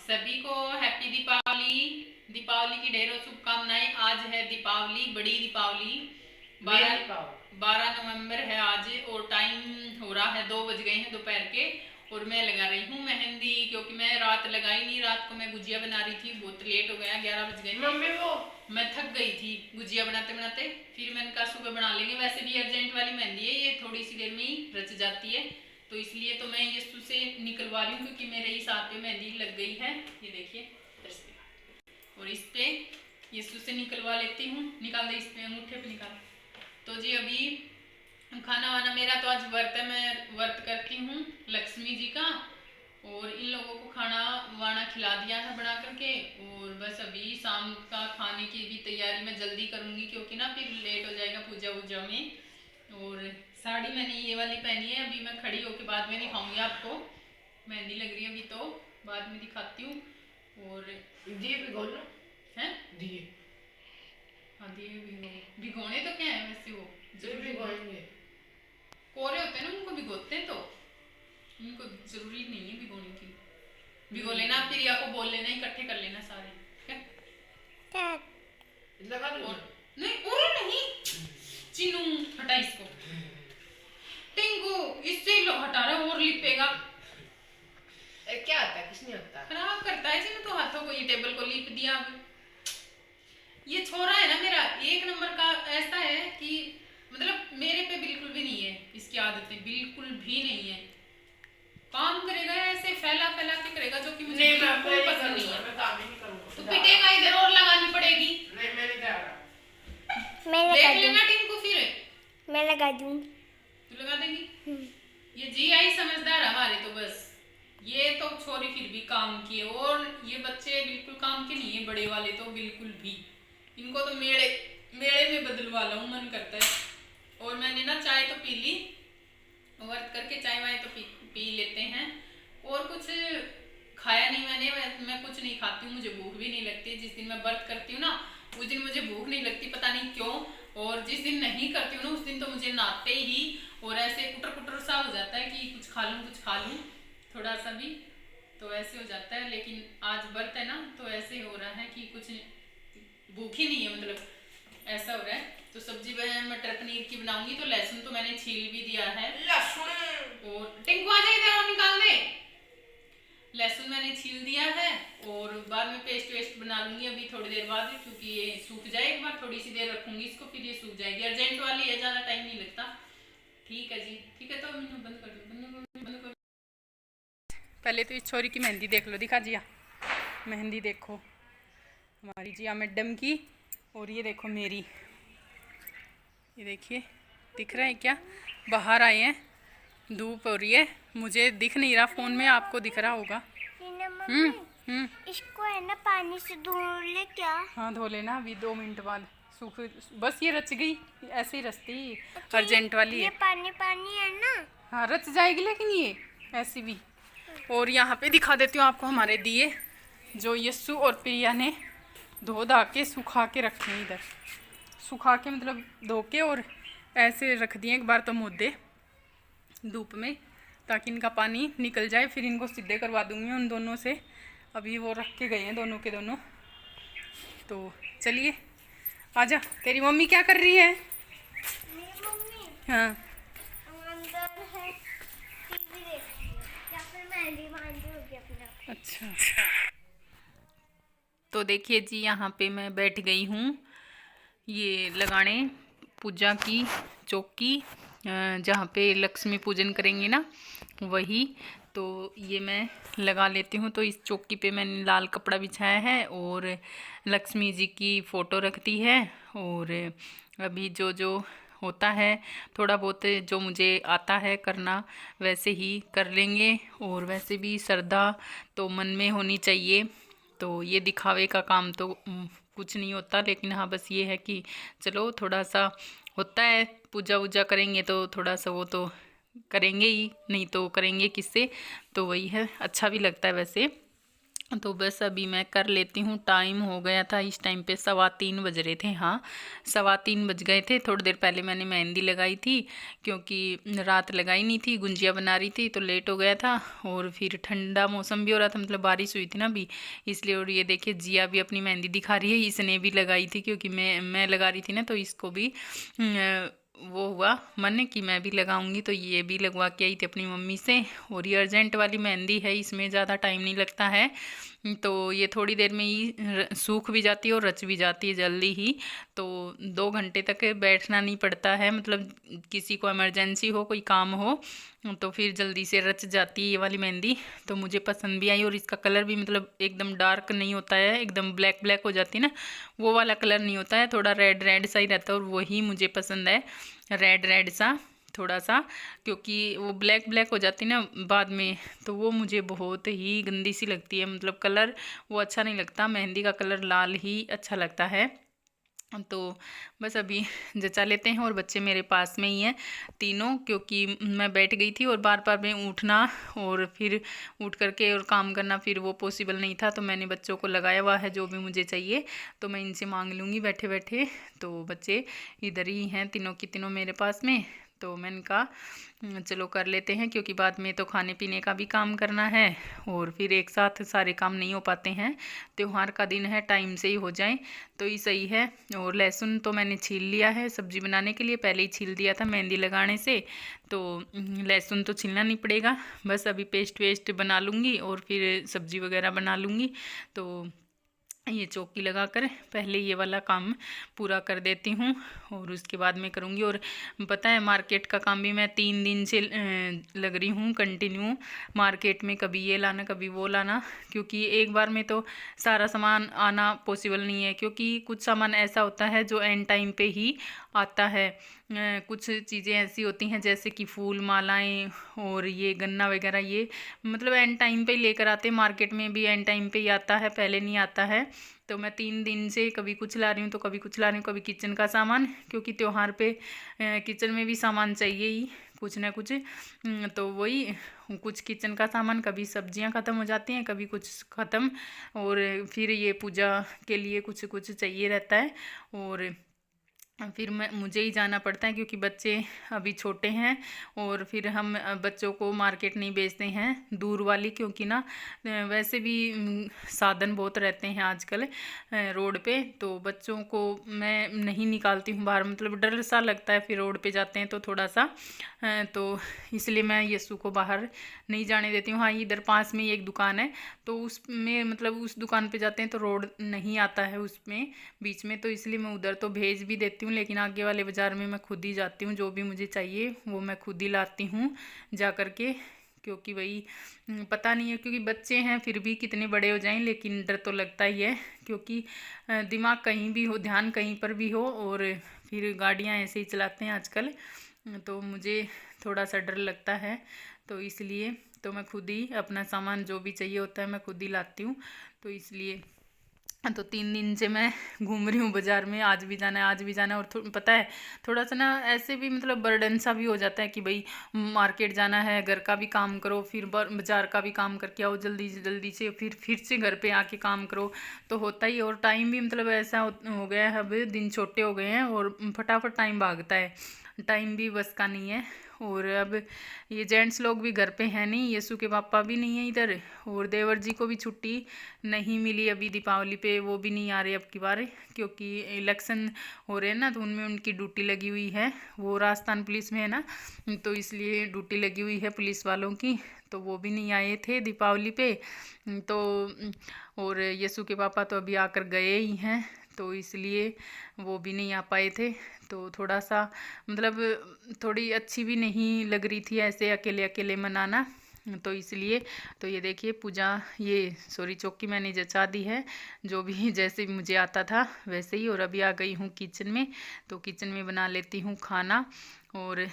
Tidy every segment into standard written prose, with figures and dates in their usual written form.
सभी को हैप्पी दीपावली। दीपावली की ढेरों शुभकामनाएं। आज है दीपावली, बड़ी दीपावली। 12 नवंबर है आज और टाइम हो रहा है 2 बज गए हैं दोपहर के। और मैं लगा रही हूँ मेहंदी, क्योंकि मैं रात लगाई नहीं। रात को मैं गुजिया बना रही थी, बहुत लेट हो गया, 11 बज गए मम्मी। वो मैं थक गई थी गुजिया बनाते बनाते। फिर मैंने कहा सुबह बना लेंगे। वैसे भी अर्जेंट वाली मेहंदी है, ये थोड़ी सी देर में ही रच जाती है, तो इसलिए तो मैं यीशु से निकलवा रही हूँ, क्योंकि मेरे इस हाथ पे मेहंदी लग गई है। ये देखिए, और इस पे यीशु से निकलवा लेती हूँ। निकाल दे, इस पे अंगूठे पे निकाल। तो जी अभी खाना वाना मेरा तो आज व्रत है, मैं व्रत करती हूँ लक्ष्मी जी का। और इन लोगों को खाना वाना खिला दिया है बना करके। और बस अभी शाम का खाने की भी तैयारी मैं जल्दी करूँगी, क्योंकि ना फिर लेट हो जाएगा पूजा वूजा में। और साड़ी मैंने ये वाली पहनी है, अभी मैं खड़ी होके बाद में दिखाऊंगी आपको। मेहंदी लग रही है अभी, तो बाद में दिखाती हूँ। और दिए भिगोना है, दिए, हाँ दिए भिगोने तो क्या है वैसे, वो जरूर भिगोएंगे। कोरे होते हैं ना, उनको भिगोते हैं, तो उनको जरूरी नहीं है भिगोने की। भिगो लेना, फिर या को बोल लेना, इकट्ठे कर लेना सारे। क्या लगा दो? नहीं, और नहीं चिनू, हटा इसको। टिंगू, इससे लो हटा रहा, और लिपेगा। क्या होता है, कुछ नहीं होता, खराब करता है जिन्हें तो हाथों को। ये टेबल को लीप दिया। अब ये छोरा है ना मेरा, 1 नंबर का। ऐसा है कि मतलब मेरे पे बिल्कुल भी नहीं है इसकी आदतें, बिल्कुल भी नहीं है। काम करेगा ऐसे फैला फैला के करेगा, जो कि मुझे बिल्कुल पसंद नहीं है। तो पिटेगा इधर, और लगानी पड़ेगी। नहीं मैं नहीं कर रहा, मैं देख लेना टिंकू, फिर मैं लगा दूं। तू लगा देगी? ये जी आई समझदार हमारे, तो बस ये तो छोरी फिर भी काम की है। और ये बच्चे बिल्कुल काम के नहीं है, बड़े वाले तो बिल्कुल भी। इनको तो मेले मेले में बदलवा लो मन करता है। और मैंने ना चाय तो पी ली, व्रत करके चाय वाय तो पी लेते हैं। और कुछ खाया नहीं मैंने, मैं कुछ नहीं खाती हूँ, मुझे भूख भी नहीं लगती। जिस दिन मैं व्रत करती हूँ ना, उस दिन मुझे भूख नहीं लगती, पता नहीं क्यों। और जिस दिन नहीं करती हूँ ना, उस दिन तो मुझे नाते ही और ऐसे कुटर कुटर सा हो जाता है कि कुछ खा लूँ थोड़ा सा भी, तो ऐसे हो जाता है। लेकिन आज व्रत है ना, तो ऐसे हो रहा है कि कुछ भूख ही नहीं है, मतलब ऐसा हो रहा है। तो सब्जी मैं मटर पनीर की बनाऊंगी। तो लहसुन तो मैंने छील भी दिया है। लहसुन, और टिंकू आ जाए और निकाल दे। लहसुन मैंने छील दिया है, और बाद में पेस्ट वेस्ट बना लूंगी अभी थोड़ी देर बाद, क्योंकि ये सूख जाए। एक बार थोड़ी सी देर रखूंगी इसको, फिर ये सूख जाएगी। अर्जेंट वाली है, ज्यादा टाइम नहीं लगता। ठीक है जी, ठीक है। तो बंद कर दो। पहले तो इस छोरी की मेहंदी देख लो, दिखा जिया मेहंदी देखो, हमारी जिया मैडम की। और ये देखो मेरी, ये देखिए, दिख रहा है क्या? बाहर आए हैं, धूप हो रही है, मुझे दिख नहीं रहा, फोन में आपको दिख रहा होगा। इसको है ना पानी से धो ले क्या? हाँ धो लेना, अभी 2 मिनट बाद सूख। बस ये रच गई, ऐसे ही रचती, अर्जेंट वाली ये है। पानी पानी है ना। हाँ रच जाएगी, लेकिन ये ऐसी भी। और यहाँ पे दिखा देती हूँ आपको हमारे दिए, जो यस्सु और प्रिया ने धो धा के सुखा के रखे हैं इधर। सुखा के मतलब धो के, और ऐसे रख दिए एक बार तो मुद्दे धूप में, ताकि इनका पानी निकल जाए। फिर इनको सीधे करवा दूंगी उन दोनों से। अभी वो रख के गए हैं दोनों के दोनों। तो चलिए आजा। तेरी मम्मी क्या कर रही है? मेरी मम्मी हाँ अंदर है, टीवी देख रही है, या फिर मेहंदी बांध रही अपना। अच्छा। तो देखिए जी, यहाँ पे मैं बैठ गई हूँ ये लगाने पूजा की चौकी, जहाँ पे लक्ष्मी पूजन करेंगे ना, वही। तो ये मैं लगा लेती हूँ। तो इस चौकी पे मैंने लाल कपड़ा बिछाया है, और लक्ष्मी जी की फ़ोटो रख दी है। और अभी जो जो होता है थोड़ा बहुत जो मुझे आता है करना, वैसे ही कर लेंगे। और वैसे भी श्रद्धा तो मन में होनी चाहिए, तो ये दिखावे का काम तो कुछ नहीं होता। लेकिन हाँ बस ये है कि चलो थोड़ा सा होता है, पूजा वूजा करेंगे तो थोड़ा सा वो तो करेंगे ही, नहीं तो करेंगे किससे। तो वही है, अच्छा भी लगता है वैसे। तो बस अभी मैं कर लेती हूँ। टाइम हो गया था इस टाइम पे 3:15 बज रहे थे। हाँ, 3:15 बज गए थे। थोड़ी देर पहले मैंने मेहंदी लगाई थी, क्योंकि रात लगाई नहीं थी, गुंजिया बना रही थी तो लेट हो गया था। और फिर ठंडा मौसम भी हो रहा था, मतलब बारिश हुई थी ना अभी, इसलिए। और ये देखिए जिया भी अपनी मेहंदी दिखा रही है, इसने भी लगाई थी क्योंकि मैं लगा रही थी ना, तो इसको भी वो हुआ मन कि मैं भी लगाऊंगी, तो ये भी लगवा के आई थी अपनी मम्मी से। और ये अर्जेंट वाली मेहंदी है, इसमें ज़्यादा टाइम नहीं लगता है, तो ये थोड़ी देर में ही सूख भी जाती है और रच भी जाती है जल्दी ही। तो 2 घंटे तक बैठना नहीं पड़ता है, मतलब किसी को इमरजेंसी हो, कोई काम हो, तो फिर जल्दी से रच जाती है ये वाली मेहंदी। तो मुझे पसंद भी आई, और इसका कलर भी मतलब एकदम डार्क नहीं होता है, एकदम ब्लैक ब्लैक हो जाती है ना, वो वाला कलर नहीं होता है, थोड़ा रेड रेड सा ही रहता है। और वही मुझे पसंद है, रेड रेड सा थोड़ा सा, क्योंकि वो ब्लैक ब्लैक हो जाती ना बाद में, तो वो मुझे बहुत ही गंदी सी लगती है, मतलब कलर वो अच्छा नहीं लगता। मेहंदी का कलर लाल ही अच्छा लगता है। तो बस अभी जचा लेते हैं। और बच्चे मेरे पास में ही हैं तीनों, क्योंकि मैं बैठ गई थी और बार बार में उठना और फिर उठ करके और काम करना, फिर वो पॉसिबल नहीं था। तो मैंने बच्चों को लगाया हुआ है, जो भी मुझे चाहिए तो मैं इनसे मांग लूँगी बैठे बैठे। तो बच्चे इधर ही हैं, तीनों की तीनों मेरे पास में। तो मैंने कहा चलो कर लेते हैं, क्योंकि बाद में तो खाने पीने का भी काम करना है, और फिर एक साथ सारे काम नहीं हो पाते हैं। त्यौहार का दिन है, टाइम से ही हो जाए तो ही सही है। और लहसुन तो मैंने छील लिया है सब्जी बनाने के लिए, पहले ही छील दिया था मेहंदी लगाने से, तो लहसुन तो छीलना नहीं पड़ेगा। बस अभी पेस्ट वेस्ट बना लूँगी और फिर सब्जी वगैरह बना लूँगी। तो ये चौकी लगा कर पहले ये वाला काम पूरा कर देती हूँ, और उसके बाद में करूँगी। और पता है मार्केट का काम भी मैं 3 दिन से लग रही हूँ कंटिन्यू मार्केट में, कभी ये लाना कभी वो लाना, क्योंकि एक बार में तो सारा सामान आना पॉसिबल नहीं है, क्योंकि कुछ सामान ऐसा होता है जो एंड टाइम पे ही आता है। कुछ चीज़ें ऐसी होती हैं जैसे कि फूल मालाएं और ये गन्ना वगैरह, ये मतलब एंड टाइम पे ही लेकर आते हैं। मार्केट में भी एंड टाइम पे ही आता है, पहले नहीं आता है। तो मैं 3 दिन से कभी कुछ ला रही हूँ तो कभी कुछ ला रही हूँ, कभी किचन का सामान, क्योंकि त्योहार पे किचन में भी सामान चाहिए ही कुछ ना कुछ। तो वही कुछ किचन का सामान, कभी सब्जियां ख़त्म हो जाती हैं, कभी कुछ ख़त्म, और फिर ये पूजा के लिए कुछ कुछ चाहिए रहता है। और फिर मुझे ही जाना पड़ता है, क्योंकि बच्चे अभी छोटे हैं, और फिर हम बच्चों को मार्केट नहीं भेजते हैं दूर वाली, क्योंकि ना वैसे भी साधन बहुत रहते हैं आजकल रोड पे, तो बच्चों को मैं नहीं निकालती हूँ बाहर, मतलब डर सा लगता है फिर रोड पे जाते हैं तो थोड़ा सा, तो इसलिए मैं यस्सु को बाहर नहीं जाने देती हूँ। हाँ, इधर पास में ही एक दुकान है, तो उसमें मतलब उस दुकान पे जाते हैं तो रोड नहीं आता है उसमें बीच में, तो इसलिए मैं उधर तो भेज भी देती हूँ, लेकिन आगे वाले बाज़ार में मैं खुद ही जाती हूँ। जो भी मुझे चाहिए वो मैं खुद ही लाती हूँ जा कर के, क्योंकि वही पता नहीं है, क्योंकि बच्चे हैं फिर भी कितने बड़े हो जाएं, लेकिन डर तो लगता ही है, क्योंकि दिमाग कहीं भी हो, ध्यान कहीं पर भी हो, और फिर गाड़ियाँ ऐसे ही चलाते हैं आजकल, तो मुझे थोड़ा सा डर लगता है। तो इसलिए तो मैं खुद ही अपना सामान जो भी चाहिए होता है मैं खुद ही लाती हूँ। तो इसलिए तो 3 दिन से मैं घूम रही हूँ बाज़ार में, आज भी जाना है आज भी जाना है। और पता है थोड़ा सा ना ऐसे भी मतलब बर्डन सा भी हो जाता है कि भाई मार्केट जाना है, घर का भी काम करो, फिर बाज़ार का भी काम करके आओ जल्दी जल्दी से, फिर से घर पे आके काम करो, तो होता ही। और टाइम भी मतलब ऐसा हो गया है, अब दिन छोटे हो गए हैं और फटाफट टाइम भागता है, टाइम भी बस का नहीं है। और अब ये जेंट्स लोग भी घर पे हैं नहीं, यस्सु के पापा भी नहीं है इधर, और देवर जी को भी छुट्टी नहीं मिली अभी दीपावली पे, वो भी नहीं आ रहे अब की बार, क्योंकि इलेक्शन हो रहे हैं ना, तो उनमें उनकी ड्यूटी लगी हुई है, वो राजस्थान पुलिस में है ना, तो इसलिए ड्यूटी लगी हुई है पुलिस वालों की, तो वो भी नहीं आए थे दीपावली पे। तो और यस्सु के पापा तो अभी आकर गए ही हैं, तो इसलिए वो भी नहीं आ पाए थे। तो थोड़ा सा मतलब थोड़ी अच्छी भी नहीं लग रही थी ऐसे अकेले अकेले मनाना, तो इसलिए। तो ये देखिए पूजा, ये सॉरी चौकी मैंने जचा दी है, जो भी जैसे भी मुझे आता था वैसे ही। और अभी आ गई हूँ किचन में, तो किचन में बना लेती हूँ खाना। और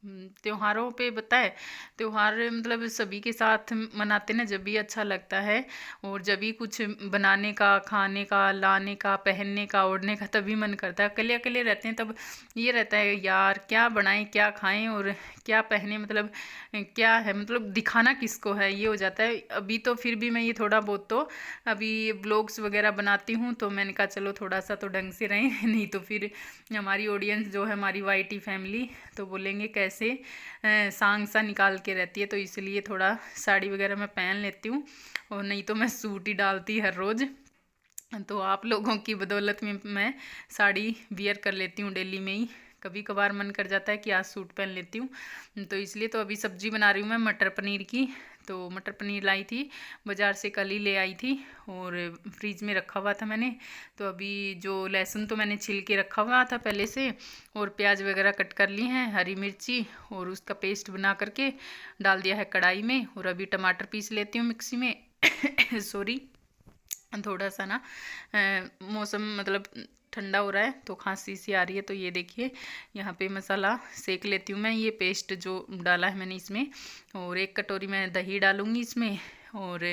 त्योहारों पे बताए, त्योहार मतलब सभी के साथ मनाते ना, जब भी अच्छा लगता है। और जब भी कुछ बनाने का, खाने का, लाने का, पहनने का, ओढ़ने का तभी मन करता है। अकेले अकेले रहते हैं तब ये रहता है यार क्या बनाएं, क्या खाएं और क्या पहने, मतलब क्या है, मतलब दिखाना किसको है, ये हो जाता है। अभी तो फिर भी मैं ये थोड़ा बहुत तो अभी ब्लॉग्स वगैरह बनाती हूँ, तो मैंने कहा चलो थोड़ा सा तो ढंग से रहें नहीं तो फिर हमारी ऑडियंस जो है, हमारी वाईटी फैमिली, तो बोलेंगे कैसे सांग सा निकाल के रहती है। तो इसलिए थोड़ा साड़ी वगैरह मैं पहन लेती हूँ, और नहीं तो मैं सूट ही डालती हर रोज़। तो आप लोगों की बदौलत में मैं साड़ी वियर कर लेती हूँ डेली में ही। कभी कभार मन कर जाता है कि आज सूट पहन लेती हूँ, तो इसलिए। तो अभी सब्जी बना रही हूँ मैं मटर पनीर की। तो मटर पनीर लाई थी बाज़ार से, कल ही ले आई थी और फ्रीज में रखा हुआ था मैंने। तो अभी जो लहसुन तो मैंने छिल के रखा हुआ था पहले से, और प्याज वगैरह कट कर ली हैं, हरी मिर्ची, और उसका पेस्ट बना करके डाल दिया है कढ़ाई में। और अभी टमाटर पीस लेती हूँ मिक्सी में सॉरी, थोड़ा सा ना मौसम मतलब ठंडा हो रहा है तो खांसी सी आ रही है। तो ये देखिए यहाँ पे मसाला सेक लेती हूँ मैं, ये पेस्ट जो डाला है मैंने इसमें। और 1 कटोरी मैं दही डालूँगी इसमें, और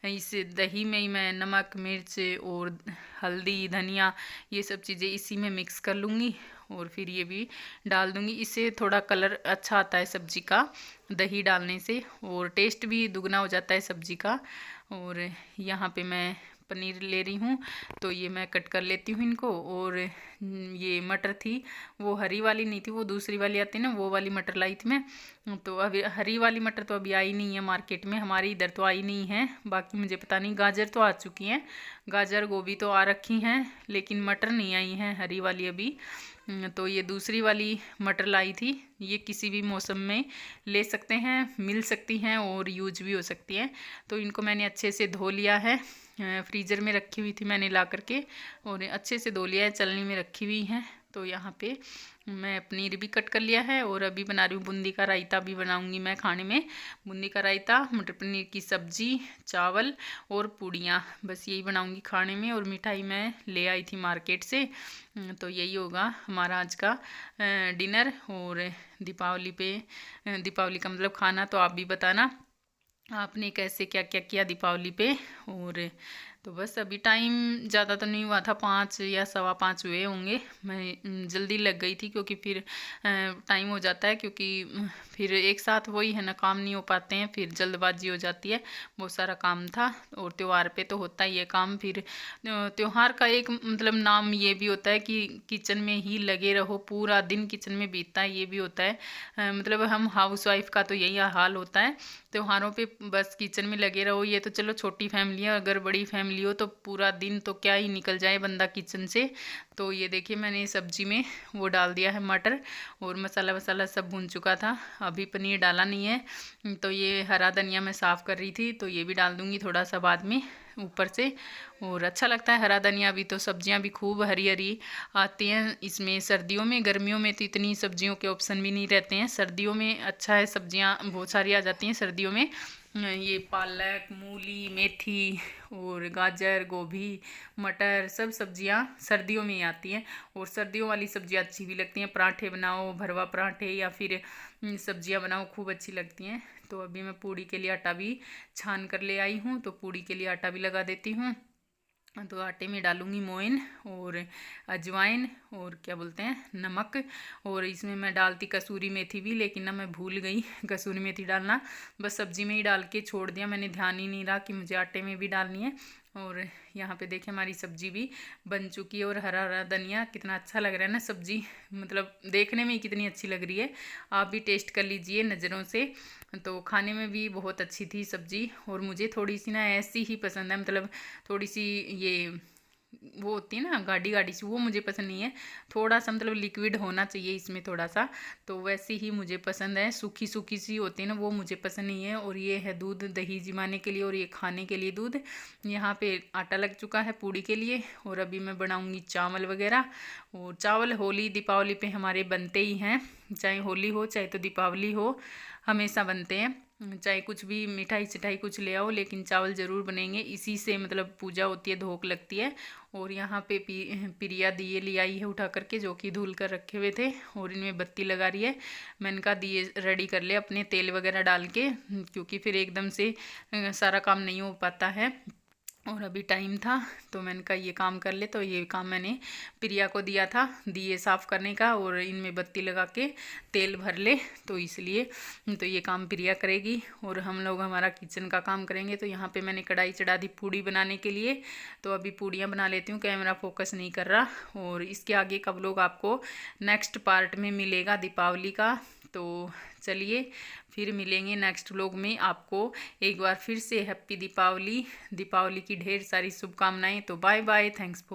इस दही में ही मैं नमक, मिर्च और हल्दी, धनिया, ये सब चीज़ें इसी में मिक्स कर लूँगी। और फिर ये भी डाल दूँगी, इससे थोड़ा कलर अच्छा आता है सब्ज़ी का दही डालने से, और टेस्ट भी दुगना हो जाता है सब्ज़ी का। और यहाँ पे मैं पनीर ले रही हूँ, तो ये मैं कट कर लेती हूँ इनको। और ये मटर थी, वो हरी वाली नहीं थी, वो दूसरी वाली आती है ना, वो वाली मटर लाई थी मैं। तो अभी हरी वाली मटर तो अभी आई नहीं है मार्केट में, हमारे इधर तो आई नहीं है। बाकी मुझे पता नहीं, गाजर तो आ चुकी हैं, गाजर गोभी तो आ रखी हैं, लेकिन मटर नहीं आई हैं हरी वाली अभी। तो ये दूसरी वाली मटर लाई थी। ये किसी भी मौसम में ले सकते हैं, मिल सकती हैं और यूज भी हो सकती हैं। तो इनको मैंने अच्छे से धो लिया है, फ्रीज़र में रखी हुई थी मैंने ला करके, और अच्छे से धो लिया है, चलनी में रखी हुई हैं। तो यहाँ पे मैं पनीर भी कट कर लिया है, और अभी बना रही हूँ बूंदी का रायता भी बनाऊँगी मैं खाने में। बूंदी का रायता, मटर पनीर की सब्ज़ी, चावल और पूड़ियाँ, बस यही बनाऊँगी खाने में। और मिठाई मैं ले आई थी मार्केट से। तो यही होगा हमारा आज का डिनर। और दीपावली का मतलब खाना तो आप भी बताना आपने कैसे क्या क्या किया दीपावली पे। और तो बस अभी टाइम ज़्यादा तो नहीं हुआ था, 5 या 5:15 हुए होंगे। मैं जल्दी लग गई थी क्योंकि फिर टाइम हो जाता है, क्योंकि फिर एक साथ वही है ना, काम नहीं हो पाते हैं, फिर जल्दबाजी हो जाती है। बहुत सारा काम था, और त्यौहार पे तो होता ही है काम। फिर त्यौहार का एक मतलब नाम ये भी होता है कि किचन में ही लगे रहो, पूरा दिन किचन में बीतता है, ये भी होता है। मतलब हम हाउस वाइफ का तो यही हाल होता है, त्योहारों पे बस किचन में लगे रहो। ये तो चलो छोटी फैमिली है, अगर बड़ी फैमिली हो तो पूरा दिन तो क्या ही निकल जाए बंदा किचन से। तो ये देखिए मैंने सब्जी में वो डाल दिया है मटर, और मसाला वसाला सब भून चुका था। अभी पनीर डाला नहीं है। तो ये हरा धनिया मैं साफ़ कर रही थी, तो ये भी डाल दूँगी थोड़ा सा बाद में ऊपर से। और अच्छा लगता है हरा धनिया भी। तो सब्जियां भी खूब हरी हरी आती हैं इसमें सर्दियों में। गर्मियों में तो इतनी सब्जियों के ऑप्शन भी नहीं रहते हैं, सर्दियों में अच्छा है, सब्जियां बहुत सारी आ जाती हैं सर्दियों में। ये पालक, मूली, मेथी और गाजर, गोभी, मटर, सब सब्जियां सर्दियों में ही आती हैं। और सर्दियों वाली सब्जियां अच्छी भी लगती हैं, पराठे बनाओ, भरवा पराठे, या फिर सब्जियां बनाओ, खूब अच्छी लगती हैं। तो अभी मैं पूड़ी के लिए आटा भी छान कर ले आई हूँ, तो पूड़ी के लिए आटा भी लगा देती हूँ। तो आटे में डालूँगी मोइन और अजवाइन और क्या बोलते हैं नमक, और इसमें मैं डालती कसूरी मेथी भी, लेकिन ना मैं भूल गई कसूरी मेथी डालना, बस सब्जी में ही डाल के छोड़ दिया मैंने, ध्यान ही नहीं रहा कि मुझे आटे में भी डालनी है। और यहाँ पे देखिए हमारी सब्जी भी बन चुकी है, और हरा हरा धनिया कितना अच्छा लग रहा है ना सब्जी, मतलब देखने में ही कितनी अच्छी लग रही है। आप भी टेस्ट कर लीजिए नज़रों से। तो खाने में भी बहुत अच्छी थी सब्जी। और मुझे थोड़ी सी ना ऐसी ही पसंद है, मतलब थोड़ी सी ये वो होती है ना गाढ़ी गाढ़ी सी, वो मुझे पसंद नहीं है। थोड़ा सा मतलब लिक्विड होना चाहिए इसमें थोड़ा सा, तो वैसी ही मुझे पसंद है। सूखी सूखी सी होती है ना, वो मुझे पसंद नहीं है। और ये है दूध दही जमाने के लिए, और ये खाने के लिए दूध। यहाँ पे आटा लग चुका है पूड़ी के लिए, और अभी मैं बनाऊँगी चावल वगैरह। और चावल होली दीपावली पे हमारे बनते ही हैं, चाहे होली हो चाहे तो दीपावली हो, हमेशा बनते हैं। चाहे कुछ भी मिठाई चिठाई कुछ ले आओ, लेकिन चावल ज़रूर बनेंगे। इसी से मतलब पूजा होती है, धोख लगती है। और यहाँ पे प्रिया दिए ले आई है उठा करके, जो कि धुल कर रखे हुए थे, और इनमें बत्ती लगा रही है। मैंने कहा दिए रेडी कर ले अपने तेल वगैरह डाल के, क्योंकि फिर एकदम से सारा काम नहीं हो पाता है। और अभी टाइम था तो मैंने कहा ये काम कर ले, तो ये काम मैंने प्रिया को दिया था दिए साफ़ करने का, और इनमें बत्ती लगा के तेल भर ले, तो इसलिए तो ये काम प्रिया करेगी और हम लोग हमारा किचन का काम करेंगे। तो यहाँ पे मैंने कढ़ाई चढ़ा दी पूड़ी बनाने के लिए, तो अभी पूड़ियाँ बना लेती हूँ, कैमरा फोकस नहीं कर रहा। और इसके आगे का व्लॉग आपको नेक्स्ट पार्ट में मिलेगा दीपावली का। तो चलिए फिर मिलेंगे नेक्स्ट व्लॉग में। आपको एक बार फिर से हैप्पी दीपावली, दीपावली की ढेर सारी शुभकामनाएं। तो बाय बाय, थैंक्स फॉर